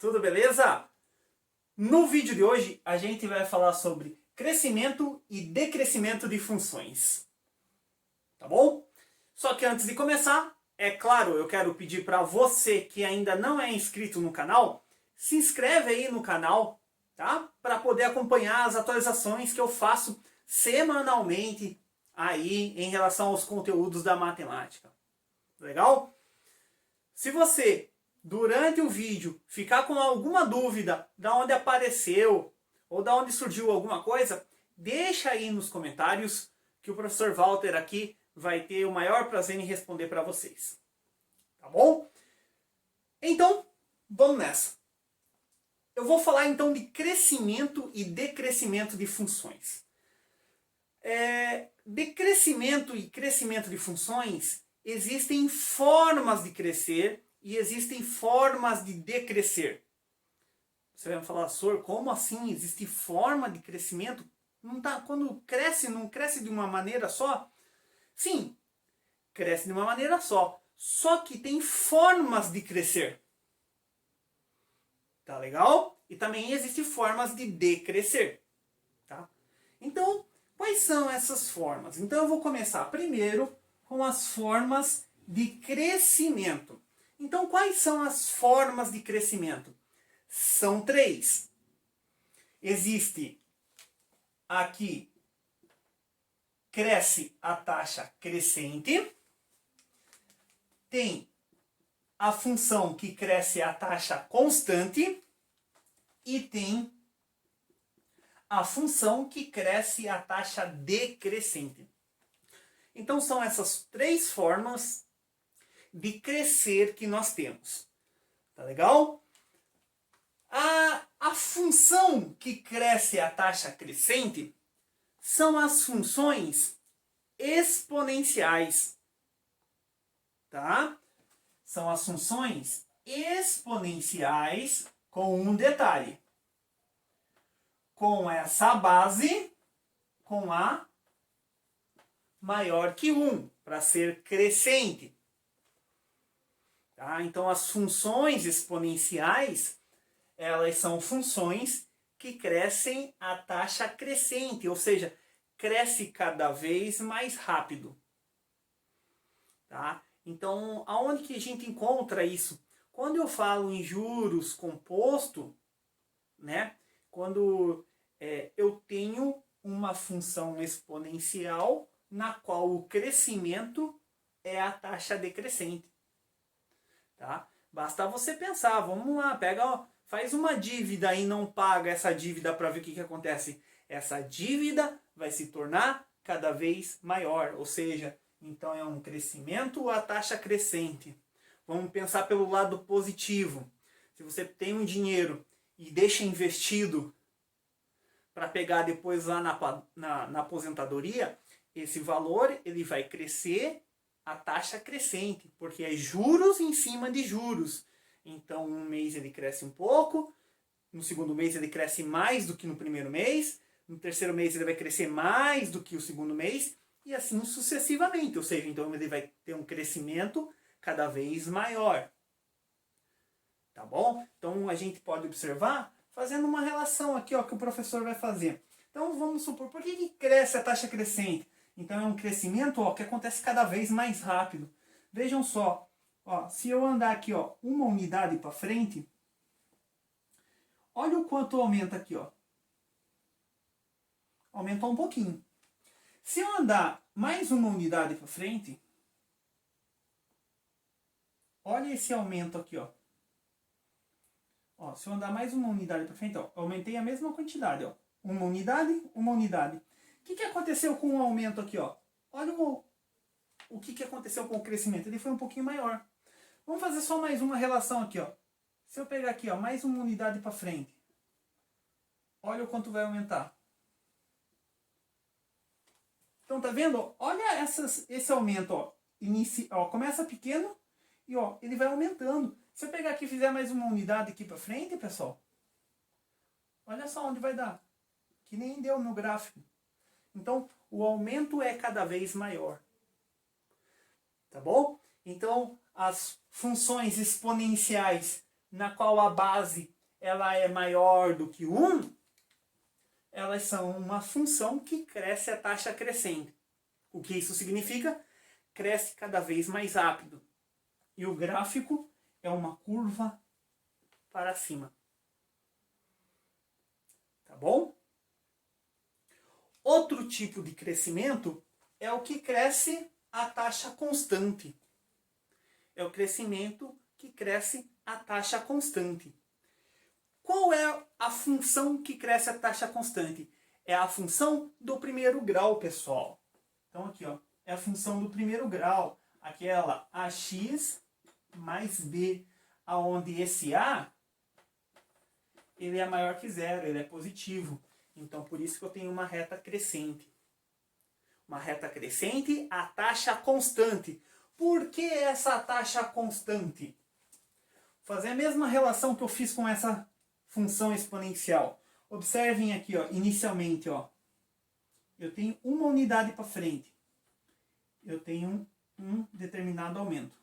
Tudo beleza? No vídeo de hoje a gente vai falar sobre crescimento e decrescimento de funções. Tá bom? Só que antes de começar, é claro, eu quero pedir para você que ainda não é inscrito no canal, se inscreve aí no canal, tá? Para poder acompanhar as atualizações que eu faço semanalmente aí em relação aos conteúdos da matemática. Legal? Se você, durante o vídeo, ficar com alguma dúvida de onde apareceu ou de onde surgiu alguma coisa, deixa aí nos comentários que o professor Walter aqui vai ter o maior prazer em responder para vocês. Tá bom? Então, vamos nessa. Eu vou falar então de crescimento e decrescimento de funções. De crescimento e crescimento de funções, existem formas de crescer e existem formas de decrescer. Você vai me falar, Sor, como assim? Existe forma de crescimento? Não tá, quando cresce, não cresce de uma maneira só? Sim, cresce de uma maneira só. Só que tem formas de crescer. Tá legal? E também existem formas de decrescer. Tá? Então, quais são essas formas? Então eu vou começar primeiro com as formas de crescimento. Então, quais são as formas de crescimento? São três. Existe aqui, cresce a taxa crescente. Tem a função que cresce a taxa constante. E tem a função que cresce a taxa decrescente. Então são essas três formas de crescer que nós temos. Tá legal? A função que cresce a taxa crescente são as funções exponenciais. Tá? São as funções exponenciais com um detalhe. Com essa base, com A maior que 1, para ser crescente. Tá? Então, as funções exponenciais, elas são funções que crescem a taxa crescente, ou seja, cresce cada vez mais rápido. Tá? Então, aonde que a gente encontra isso? Quando eu falo em juros composto, né? Quando eu tenho uma função exponencial na qual o crescimento é a taxa decrescente. Tá? Basta você pensar, vamos lá, pega, faz uma dívida e não paga essa dívida para ver o que acontece. Essa dívida vai se tornar cada vez maior, ou seja, então é um crescimento a taxa crescente. Vamos pensar pelo lado positivo. Se você tem um dinheiro e deixa investido para pegar depois lá na aposentadoria, esse valor ele vai crescer a taxa crescente, porque é juros em cima de juros. Então, um mês ele cresce um pouco, no segundo mês ele cresce mais do que no primeiro mês, no terceiro mês ele vai crescer mais do que o segundo mês, e assim sucessivamente. Ou seja, então ele vai ter um crescimento cada vez maior. Tá bom? Então a gente pode observar fazendo uma relação aqui, ó, que o professor vai fazer. Então vamos supor, por que cresce a taxa crescente? Então é um crescimento, ó, que acontece cada vez mais rápido. Vejam só, ó, se eu andar aqui, ó, uma unidade para frente, olha o quanto aumenta aqui, ó. Aumentou um pouquinho. Se eu andar mais uma unidade para frente, olha esse aumento aqui, ó. Ó, se eu andar mais uma unidade para frente, ó, aumentei a mesma quantidade, ó. Uma unidade, uma unidade. O que aconteceu com o aumento aqui, ó? Olha o que aconteceu com o crescimento. Ele foi um pouquinho maior. Vamos fazer só mais uma relação aqui, ó. Se eu pegar aqui, ó, mais uma unidade para frente, olha o quanto vai aumentar. Então, tá vendo? Olha esse aumento, ó. Ó, começa pequeno e, ó, ele vai aumentando. Se eu pegar aqui e fizer mais uma unidade aqui para frente, pessoal, olha só onde vai dar. Que nem deu no gráfico. Então, o aumento é cada vez maior. Tá bom? Então, as funções exponenciais na qual a base ela é maior do que 1, elas são uma função que cresce a taxa crescente. O que isso significa? Cresce cada vez mais rápido. E o gráfico é uma curva para cima. Tá bom? Outro tipo de crescimento é o que cresce a taxa constante. É o crescimento que cresce a taxa constante. Qual é a função que cresce a taxa constante? É a função do primeiro grau, pessoal. Então aqui, ó, é a função do primeiro grau, aquela ax mais b, aonde esse a ele é maior que zero, ele é positivo. Então por isso que eu tenho uma reta crescente. Uma reta crescente, a taxa constante. Por que essa taxa constante? Vou fazer a mesma relação que eu fiz com essa função exponencial. Observem aqui, ó, inicialmente, ó, eu tenho uma unidade para frente. Eu tenho um determinado aumento.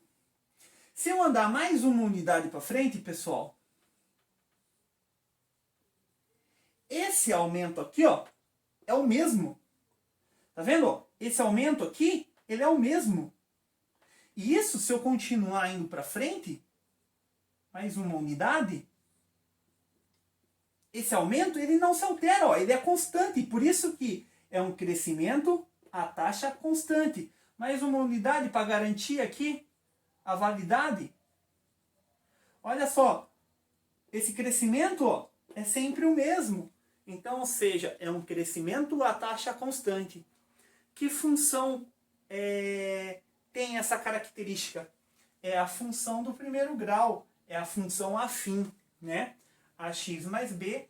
Se eu andar mais uma unidade para frente, pessoal, esse aumento aqui, ó, é o mesmo. Tá vendo? Esse aumento aqui, ele é o mesmo. E isso, se eu continuar indo para frente, mais uma unidade, esse aumento ele não se altera, ó, ele é constante. Por isso que é um crescimento a taxa constante. Mais uma unidade para garantir aqui a validade. Olha só, esse crescimento, ó, é sempre o mesmo. Então, ou seja, é um crescimento a taxa constante. Que função tem essa característica? É a função do primeiro grau, é a função afim, né? Ax mais b,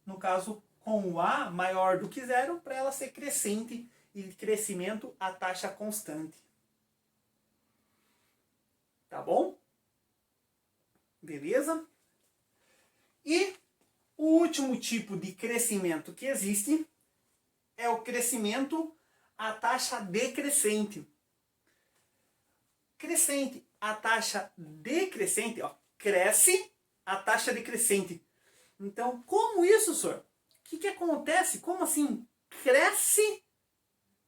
no caso com o a maior do que zero, para ela ser crescente e crescimento a taxa constante. Tá bom? Beleza? E o último tipo de crescimento que existe é o crescimento a taxa decrescente. Crescente, a taxa decrescente, ó, cresce a taxa decrescente. Então, como isso, senhor? O que acontece? Como assim? Cresce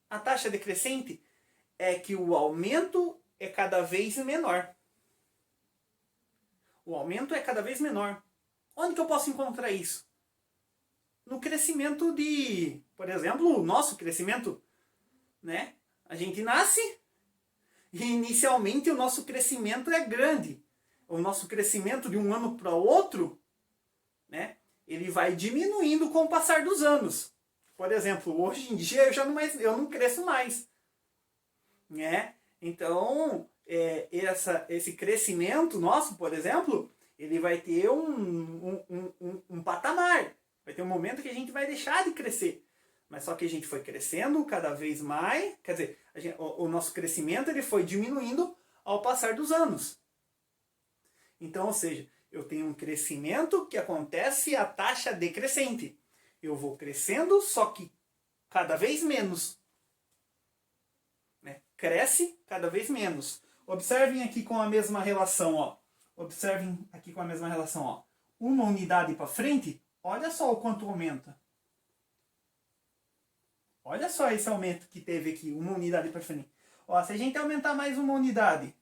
a taxa decrescente? É que o aumento é cada vez menor. O aumento é cada vez menor. Onde que eu posso encontrar isso? No crescimento de, por exemplo, o nosso crescimento, né? A gente nasce e inicialmente o nosso crescimento é grande. O nosso crescimento de um ano para o outro, né? Ele vai diminuindo com o passar dos anos. Por exemplo, hoje em dia eu não cresço mais, né? Então, esse crescimento nosso, por exemplo, ele vai ter um patamar. Vai ter um momento que a gente vai deixar de crescer. Mas só que a gente foi crescendo cada vez mais. Quer dizer, o nosso crescimento ele foi diminuindo ao passar dos anos. Então, ou seja, eu tenho um crescimento que acontece a taxa decrescente. Eu vou crescendo, só que cada vez menos. Né? Cresce cada vez menos. Observem aqui com a mesma relação, ó. Observem aqui com a mesma relação, ó. Uma unidade para frente, olha só o quanto aumenta. Olha só esse aumento que teve aqui, uma unidade para frente. Ó, se a gente aumentar mais uma unidade,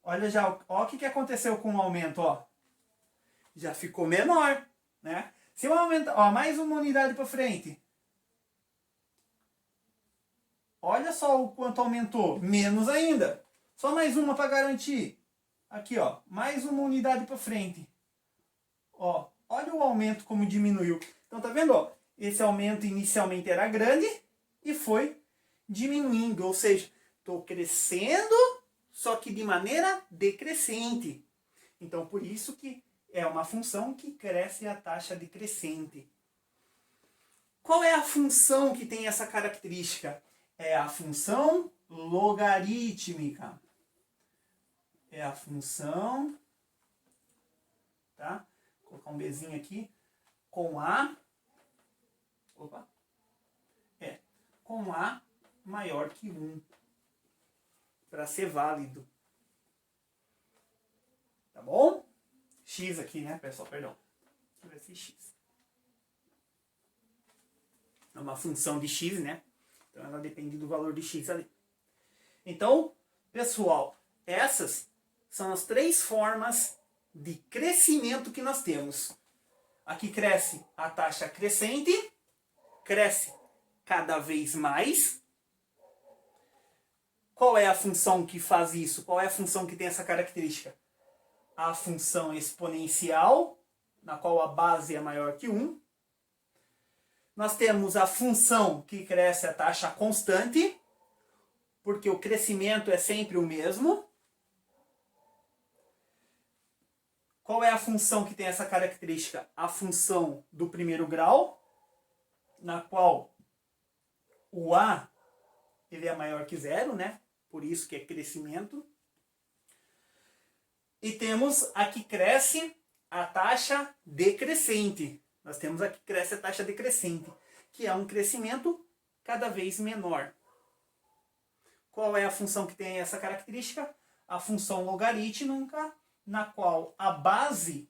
olha já, ó o que aconteceu com o aumento, ó. Já ficou menor, né? Se eu aumentar, ó, mais uma unidade para frente. Olha só o quanto aumentou, menos ainda. Só mais uma para garantir. Aqui, ó, mais uma unidade para frente. Ó, olha o aumento como diminuiu. Então tá vendo, ó? Esse aumento inicialmente era grande e foi diminuindo, ou seja, estou crescendo, só que de maneira decrescente. Então por isso que é uma função que cresce a taxa decrescente. Qual é a função que tem essa característica? É a função logarítmica. É a função, tá? Vou colocar um Bzinho aqui, com A, com A maior que 1, para ser válido. Tá bom? x aqui, né, pessoal? Perdão. Vai ser x. É uma função de x, né? Então ela depende do valor de x ali. Então, pessoal, essas são as 3 formas de crescimento que nós temos. Aqui cresce a taxa crescente, cresce cada vez mais. Qual é a função que faz isso? Qual é a função que tem essa característica? A função exponencial, na qual a base é maior que 1. Nós temos a função que cresce a taxa constante, porque o crescimento é sempre o mesmo. Qual é a função que tem essa característica? A função do primeiro grau, na qual o A ele é maior que 0, né? Por isso que é crescimento. E temos a que cresce a taxa decrescente. Nós temos a que cresce a taxa decrescente, que é um crescimento cada vez menor. Qual é a função que tem essa característica? A função logarítmica, na qual a base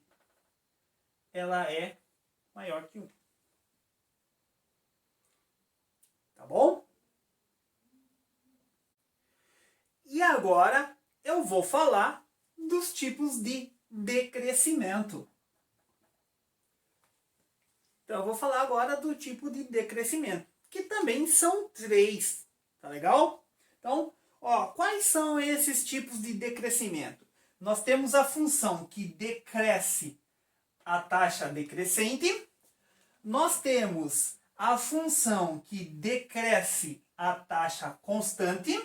ela é maior que 1. Tá bom? E agora eu vou falar dos tipos de decrescimento. Então eu vou falar agora do tipo de decrescimento, que também são 3. Tá legal? Então, quais são esses tipos de decrescimento? Nós temos a função que decresce a taxa decrescente. Nós temos a função que decresce a taxa constante.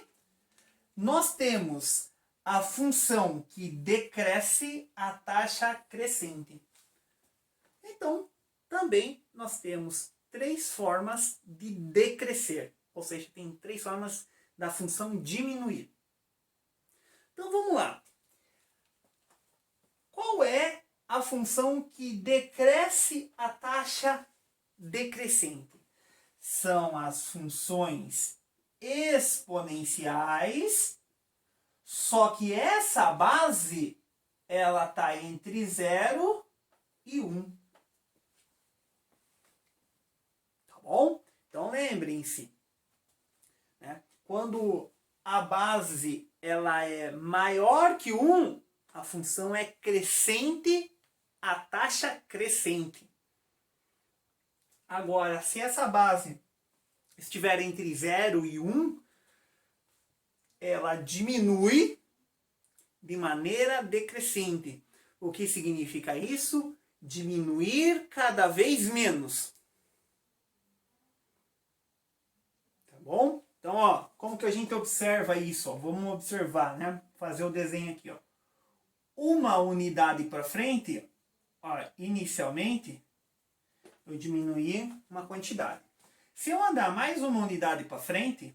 Nós temos a função que decresce a taxa crescente. Então, também nós temos 3 formas de decrescer. Ou seja, tem 3 formas da função diminuir. Então vamos lá. Qual é a função que decresce a taxa decrescente? São as funções exponenciais, só que essa base ela está entre 0 e 1. Tá bom? Então lembrem-se, né? Quando a base ela é maior que 1, a função é crescente a taxa crescente. Agora, se essa base estiver entre 0 e 1, ela diminui de maneira decrescente. O que significa isso? Diminuir cada vez menos. Tá bom? Então, como que a gente observa isso? Vamos observar, né? Fazer o desenho aqui, ó. Uma unidade para frente, inicialmente, eu diminuí uma quantidade. Se eu andar mais uma unidade para frente,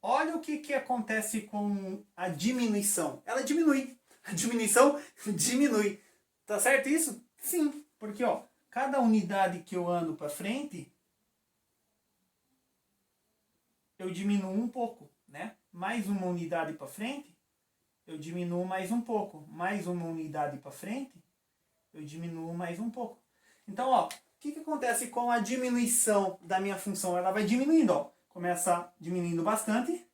olha o que acontece com a diminuição. Ela diminui. A diminuição diminui. Tá certo isso? Sim. Porque cada unidade que eu ando para frente, eu diminuo um pouco, né? Mais uma unidade para frente, eu diminuo mais um pouco. Mais uma unidade para frente, eu diminuo mais um pouco. Então, o que acontece com a diminuição da minha função? Ela vai diminuindo, Começa diminuindo bastante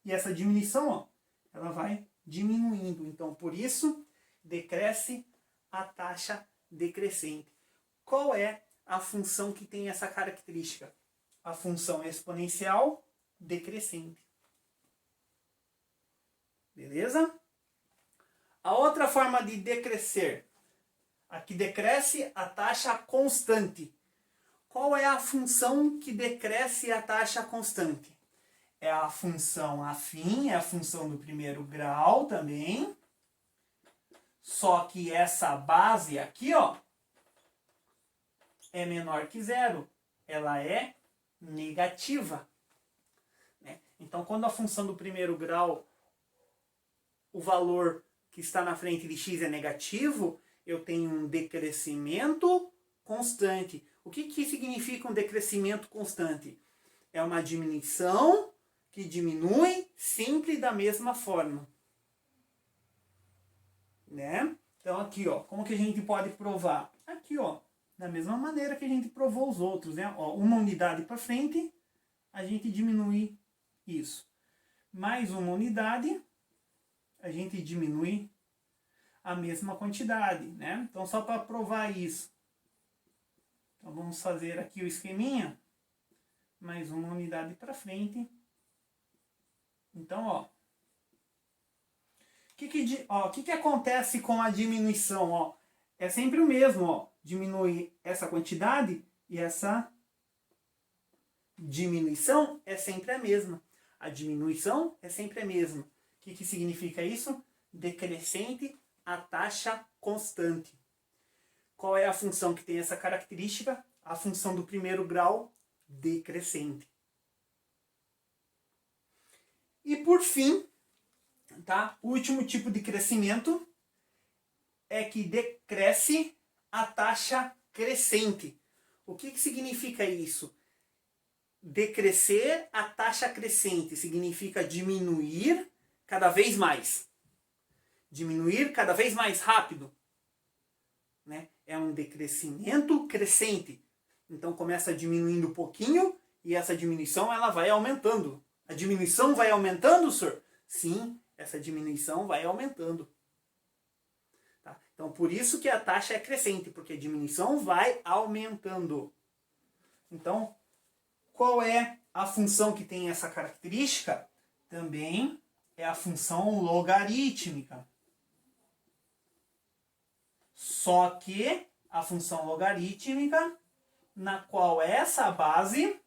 e essa diminuição, ela vai diminuindo. Então, por isso, decresce a taxa decrescente. Qual é a função que tem essa característica? A função exponencial decrescente. Beleza? A outra forma de decrescer, a que decresce a taxa constante. Qual é a função que decresce a taxa constante? É a função afim, é a função do primeiro grau também. Só que essa base aqui, é menor que 0. Ela é negativa. Né? Então, quando a função do primeiro grau, o valor que está na frente de x é negativo, eu tenho um decrescimento constante. O que significa um decrescimento constante? É uma diminuição que diminui sempre da mesma forma. Né? Então aqui, ó, como que a gente pode provar? Aqui, ó, da mesma maneira que a gente provou os outros, né? Ó, uma unidade para frente, a gente diminui isso. Mais uma unidade, a gente diminui a mesma quantidade, né? Então só para provar isso. Então vamos fazer aqui o esqueminha. Mais uma unidade para frente. Então, ó. O que acontece com a diminuição? Ó? É sempre o mesmo. Ó. Diminui essa quantidade e essa diminuição é sempre a mesma. A diminuição é sempre a mesma. O que significa isso? Decrescente a taxa constante. Qual é a função que tem essa característica? A função do primeiro grau decrescente. E por fim, tá? O último tipo de crescimento é que decresce a taxa crescente. O que significa isso? Decrescer a taxa crescente significa diminuir cada vez mais. Diminuir cada vez mais rápido. Né? É um decrescimento crescente. Então começa diminuindo um pouquinho e essa diminuição ela vai aumentando. A diminuição vai aumentando, senhor? Sim, essa diminuição vai aumentando. Tá? Então, por isso que a taxa é crescente, porque a diminuição vai aumentando. Então, qual é a função que tem essa característica? Também é a função logarítmica. Só que a função logarítmica, na qual essa base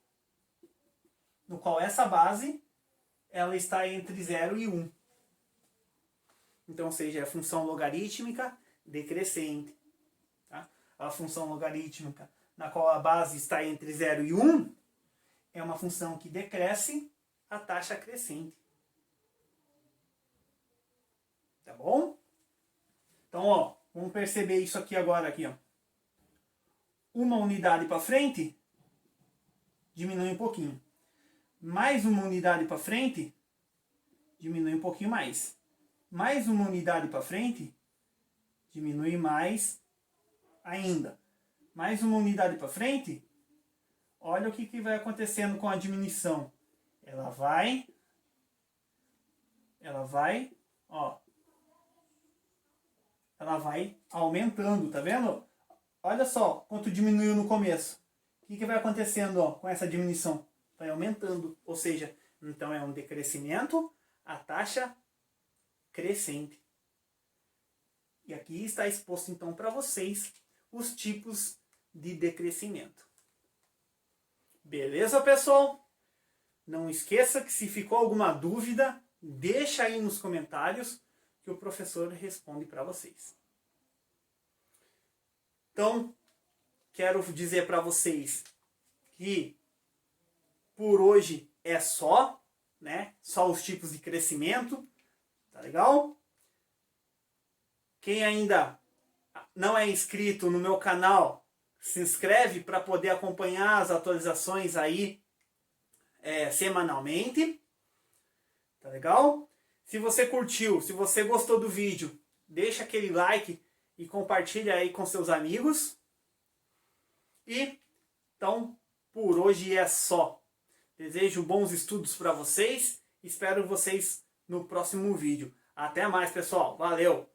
ela está entre 0 e 1. Então, ou seja, é a função logarítmica decrescente. Tá? A função logarítmica na qual a base está entre 0 e 1 é uma função que decresce a taxa crescente. Tá bom? Então, ó, vamos perceber isso aqui agora. Aqui, ó. Uma unidade para frente diminui um pouquinho. Mais uma unidade para frente, diminui um pouquinho mais. Mais uma unidade para frente, diminui mais ainda. Mais uma unidade para frente, olha o que vai acontecendo com a diminuição. Ela vai, ó. Ela vai aumentando, tá vendo? Olha só quanto diminuiu no começo. O que vai acontecendo, ó, com essa diminuição? Vai aumentando, ou seja, então é um decrescimento a taxa crescente. E aqui está exposto então para vocês os tipos de decrescimento. Beleza, pessoal? Não esqueça que se ficou alguma dúvida, deixa aí nos comentários que o professor responde para vocês. Então, quero dizer para vocês que por hoje é só, né? Só os tipos de crescimento, tá legal? Quem ainda não é inscrito no meu canal, se inscreve para poder acompanhar as atualizações aí semanalmente, tá legal? Se você curtiu, se você gostou do vídeo, deixa aquele like e compartilha aí com seus amigos. E então, por hoje é só. Desejo bons estudos para vocês. Espero vocês no próximo vídeo. Até mais, pessoal. Valeu!